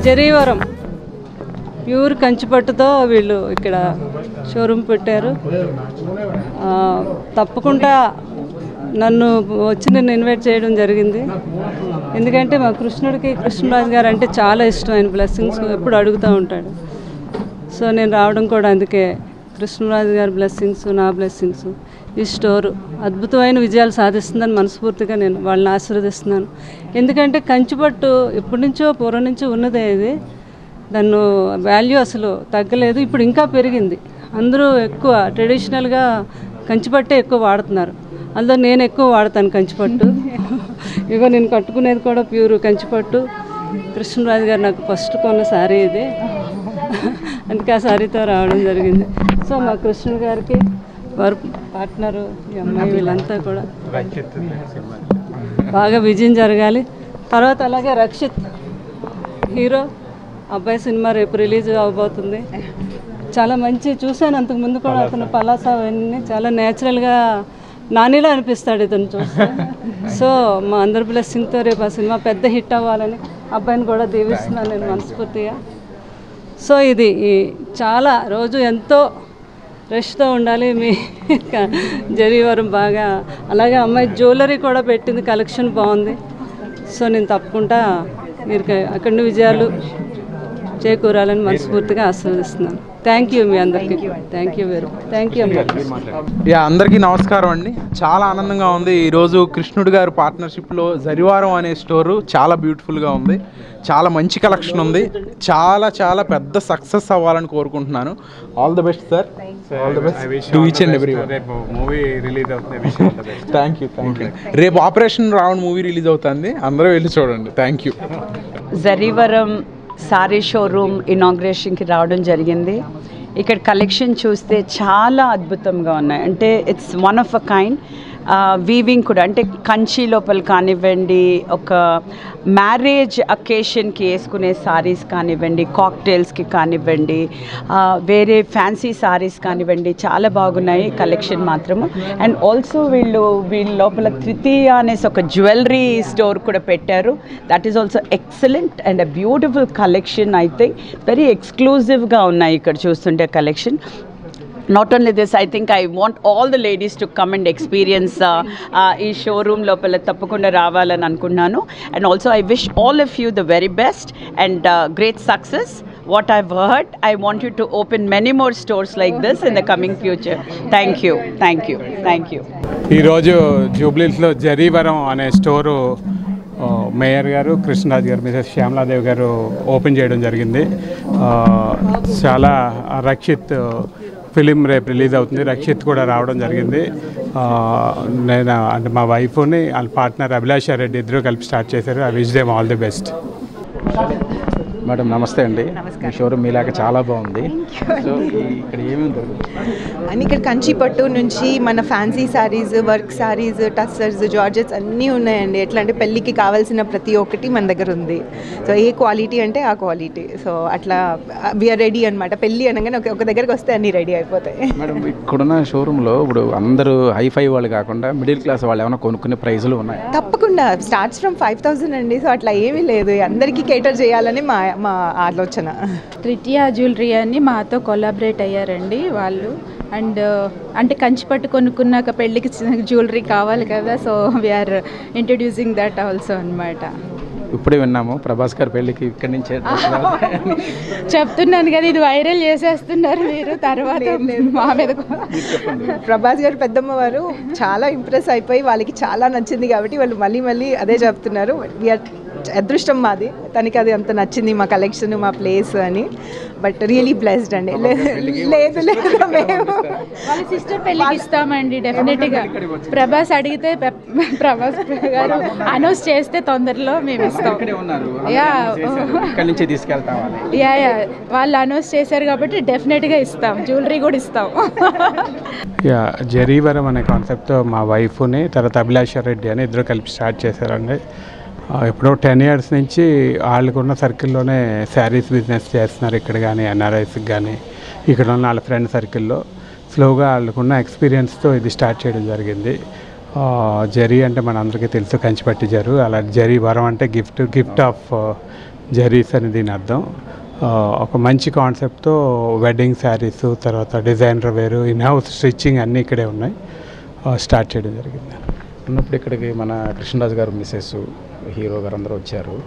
జరీవరం pure కంచిపట్టుతో వీళ్ళు ఇక్కడ showroom పెట్టారు. తప్పకుండా నన్ను ఇన్వైట్ చేయడం జరిగింది. ఎందుకంటే మా కృష్ణరాజు గారు అంటే చాలా ఇష్టం. ఆయన బ్లెస్సింగ్స్ ఎప్పుడు అడుగుతూ ఉంటాడు. సో నేను రావడం కూడా అందుకే. కృష్ణరాజు గారి బ్లెస్సింగ్స్, నా బ్లెస్సింగ్స్, ఈ స్టోరు అద్భుతమైన విజయాలు సాధిస్తుందని మనస్ఫూర్తిగా నేను వాళ్ళని ఆశీర్వదిస్తున్నాను. ఎందుకంటే కంచిపట్టు ఎప్పటి నుంచో పూర్వం నుంచి ఉన్నదే. ఇది దాన్ని వాల్యూ అసలు తగ్గలేదు, ఇప్పుడు ఇంకా పెరిగింది. అందరూ ఎక్కువ ట్రెడిషనల్గా కంచిపట్టే ఎక్కువ వాడుతున్నారు. అందులో నేను ఎక్కువ వాడతాను కంచిపట్టు. ఇగో నేను కట్టుకునేది కూడా ప్యూర్ కంచిపట్టు. కృష్ణరాజు గారు నాకు ఫస్ట్ కొన్న శారీ ఇది, అందుకే ఆ శారీతో రావడం జరిగింది. సో మా కృష్ణుడు గారికి, వారు పార్ట్నరు, ఈ అమ్మాయి, వీళ్ళంతా కూడా బాగా విజయం జరగాలి. తర్వాత అలాగే రక్షిత్ హీరో అబ్బాయి సినిమా రేపు రిలీజ్ అవబోతుంది. చాలా మంచి చూశాను అంతకుముందు కూడా. అతను పలాస అవన్నీ చాలా న్యాచురల్గా నానిలా అనిపిస్తాడు ఇతను చూస్తే. సో మా అందరి బ్లెస్సింగ్తో రేపు ఆ సినిమా పెద్ద హిట్ అవ్వాలని అబ్బాయిని కూడా దీవిస్తున్నాను నేను మనస్ఫూర్తిగా. సో ఇది చాలా రోజు ఎంతో రష్తో ఉండాలి మీ జరీవరం బాగా. అలాగే అమ్మాయి జ్యువెలరీ కూడా పెట్టింది, కలెక్షన్ బాగుంది. సో నేను తప్పకుండా మీరు అక్కడి విజయాలు చేకూరాలని మనస్ఫూర్తిగా ఆశీర్వదిస్తున్నాను. థ్యాంక్ యూ మీ అందరికీ. థ్యాంక్ యూ అందరికీ నమస్కారం అండి. చాలా ఆనందంగా ఉంది. ఈరోజు కృష్ణుడు గారు పార్ట్నర్షిప్లో జరీవారం అనే స్టోరు చాలా బ్యూటిఫుల్గా ఉంది. చాలా మంచి కలెక్షన్ ఉంది. చాలా చాలా పెద్ద సక్సెస్ అవ్వాలని కోరుకుంటున్నాను. All the best sir. All the best to each and every one. Movie release అవుతుంది. Thank you. రేపు ఆపరేషన్ రావణ్ మూవీ రిలీజ్ అవుతుంది, అందరూ వెళ్ళి చూడండి. Thank you. జరీవరం సారీ షోరూమ్ ఇనాగ్రేషన్కి రావడం జరిగింది. ఇక్కడ కలెక్షన్ చూస్తే చాలా అద్భుతంగా ఉన్నాయి. అంటే it's one of a kind. Weaving కూడా అంటే కంచి లోపల కానివ్వండి, ఒక మ్యారేజ్ అకేషన్కి వేసుకునే సారీస్ కానివ్వండి, కాక్టైల్స్కి కానివ్వండి, వేరే ఫ్యాన్సీ సారీస్ కానివ్వండి, చాలా బాగున్నాయి కలెక్షన్ మాత్రము. అండ్ ఆల్సో వీళ్ళ లోపల తృతీయ అనేసి ఒక జ్యువెలరీ స్టోర్ కూడా పెట్టారు. That is also excellent and a beautiful collection. I think very ఎక్స్క్లూజివ్గా ఉన్నాయి ఇక్కడ చూస్తుంటే collection. Not only this, I think I want all the ladies to come and experience ee showroom lopala tappakunda ravalani anukunnanu. And also I wish all of you the very best and great success. What I've heard, I want you to open many more stores like this in the coming future. Thank you. ఈ రోజు జూబ్లీహిల్స్లో జరీవరం అనే store mayor గారు, కృష్ణరాజు గారు, Mrs Shyamala Devi గారు open చేయడం జరిగింది. చాలా రక్షిత్ ఫిలిం రేపు రిలీజ్ అవుతుంది. రక్షిత్ కూడా రావడం జరిగింది. నేను అంటే మా వైఫ్ని వాళ్ళ పార్ట్నర్ అభిలాష రెడ్డి ఇద్దరు కలిపి స్టార్ట్ చేశారు. I wish them all the best. Madam నమస్తే అండి. మీ షోరూమ్ మీలాగా చాలా బాగుంది. సో ఇక్కడ ఏమేమి దొరుకుతుంది? అన్నీ ఇక్కడ కంచిపట్టు నుంచి మన fancy saris, work saris, tussars, georgettes అన్నీ ఉన్నాయండి. ఎట్లా అంటే పెళ్ళికి కావాల్సిన ప్రతి ఒక్కటి మన దగ్గర ఉంది. సో ఏ క్వాలిటీ అంటే ఆ క్వాలిటీ. సో అట్లా వీఆర్ రెడీ అనమాట. పెళ్ళి అనగానే ఒక దగ్గరకు వస్తే అన్నీ రెడీ అయిపోతాయి. మేడం ఇక్కడున్న షోరూంలో ఇప్పుడు అందరూ హైఫై వాళ్ళు కాకుండా మిడిల్ క్లాస్ వాళ్ళు ఏమైనా కొనుక్కునే ప్రైజులు ఉన్నాయి? తప్పకుండా స్టార్ట్స్ ఫ్రమ్ 5,000 అండి. సో అట్లా ఏమీ లేదు, అందరికీ కేటర్ చేయాలని మా ఆలోచన. తృతీయ జ్యువెలరీ అని మాతో కొలాబరేట్ అయ్యారండి వాళ్ళు. అండ్ అంటే కంచిపట్టు కొనుక్కున్నాక పెళ్ళికి జ్యువెలరీ కావాలి కదా, so we are introducing that also అనమాట. ఇప్పుడే విన్నాము ప్రభాస్ గారి పెళ్ళికి ఇక్కడి నుంచే చెప్తున్నాను కదా, ఇది వైరల్ చేసేస్తున్నారు మీరు. తర్వాత మా మీద ప్రభాస్ గారు పెద్దమ్మ వారు చాలా ఇంప్రెస్ అయిపోయి వాళ్ళకి చాలా నచ్చింది కాబట్టి వాళ్ళు మళ్ళీ అదే చెప్తున్నారు. వీఆర్ అదృష్టం మాది, తనకి అది అంత నచ్చింది మా కలెక్షన్, మా ప్లేస్ అని. బట్ రియలీ బ్లెస్డ్ అండి. లేదు మేము వాళ్ళ సిస్టర్ పెళ్ళికి ఇస్తామండి డెఫినెట్గా. ప్రభాస్ అడిగితే ప్రభాస్ గారు అనౌన్స్ చేస్తే తొందరలో మేము ఇస్తాం. యా వాళ్ళు అనౌన్స్ చేశారు కాబట్టి డెఫినెట్గా ఇస్తాం. జ్యువెలరీ కూడా ఇస్తాం. జరీవరం అనే కాన్సెప్ట్తో మా వైఫ్ని తర్వాత అభిలాష రెడ్డి అని ఇద్దరు కలిపి స్టార్ట్ చేశారండి. ఎప్పుడో 10 years నుంచి వాళ్ళకున్న సర్కిల్లోనే శారీస్ బిజినెస్ చేస్తున్నారు. ఇక్కడ కానీ ఎన్ఆర్ఐస్కి కానీ ఇక్కడ ఉన్న వాళ్ళ ఫ్రెండ్ సర్కిల్లో స్లోగా వాళ్ళకున్న ఎక్స్పీరియన్స్తో ఇది స్టార్ట్ చేయడం జరిగింది. జరీ అంటే మన అందరికీ తెలుసు కంచిపట్టి జరు. అలా జరీ వరం అంటే గిఫ్ట్ ఆఫ్ జరీస్ అని దీని అర్థం. ఒక మంచి కాన్సెప్ట్తో వెడ్డింగ్ శారీస్, తర్వాత డిజైనర్ వేరు, ఇన్ హౌస్ స్టిచ్చింగ్ అన్నీ ఇక్కడే ఉన్నాయి. స్టార్ట్ చేయడం జరిగింది. ఉన్నప్పుడు ఇక్కడికి మన కృష్ణరాజు గారు మిస్సెస్ హీరో గారు అందరూ వచ్చారు.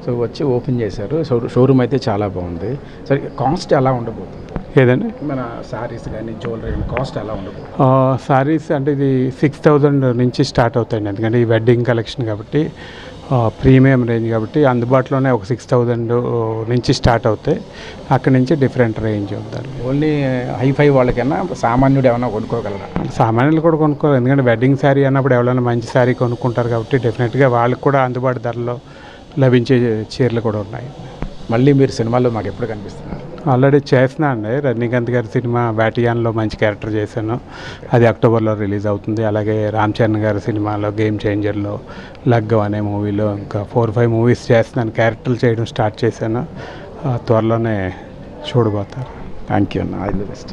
సో వచ్చి ఓపెన్ చేశారు. షోరూమ్ అయితే చాలా బాగుంది. సరే కాస్ట్ ఎలా ఉండబోతుంది? ఏదండి మన శారీస్ కానీ జ్యువెలరీ కాస్ట్ ఎలా ఉండబోతుంది? శారీస్ అంటే ఇది 6,000 నుంచి స్టార్ట్ అవుతాయండి. ఎందుకంటే ఈ వెడ్డింగ్ కలెక్షన్ కాబట్టి ప్రీమియం రేంజ్ కాబట్టి అందుబాటులోనే ఒక 6,000 నుంచి స్టార్ట్ అవుతాయి. అక్కడి నుంచి డిఫరెంట్ రేంజ్ ఉందండి. ఓన్లీ హైఫై వాళ్ళకైనా సామాన్యుడు ఏమైనా కొనుక్కోగలరా? సామాన్యులు కూడా కొనుక్కోవాలి. ఎందుకంటే వెడ్డింగ్ శారీ అన్నప్పుడు ఎవరైనా మంచి శారీ కొనుక్కుంటారు కాబట్టి డెఫినెట్గా వాళ్ళకి కూడా అందుబాటు ధరలో లభించే చీరలు కూడా ఉన్నాయి. మళ్ళీ మీరు సినిమాలో మాకు ఎప్పుడు కనిపిస్తున్నారు? ఆల్రెడీ చేస్తున్నా అండి. రజనీకాంత్ గారి సినిమా బ్యాటియాన్లో మంచి క్యారెక్టర్ చేశాను. అది అక్టోబర్లో రిలీజ్ అవుతుంది. అలాగే రామ్ చరణ్ గారి సినిమాలో గేమ్ చేంజర్లో, లగ్గం అనే మూవీలో ఇంకా 4-5 మూవీస్ చేస్తున్నాను. క్యారెక్టర్లు చేయడం స్టార్ట్ చేశాను. త్వరలోనే చూడబోతారు. థ్యాంక్ యూ అన్న. All the best.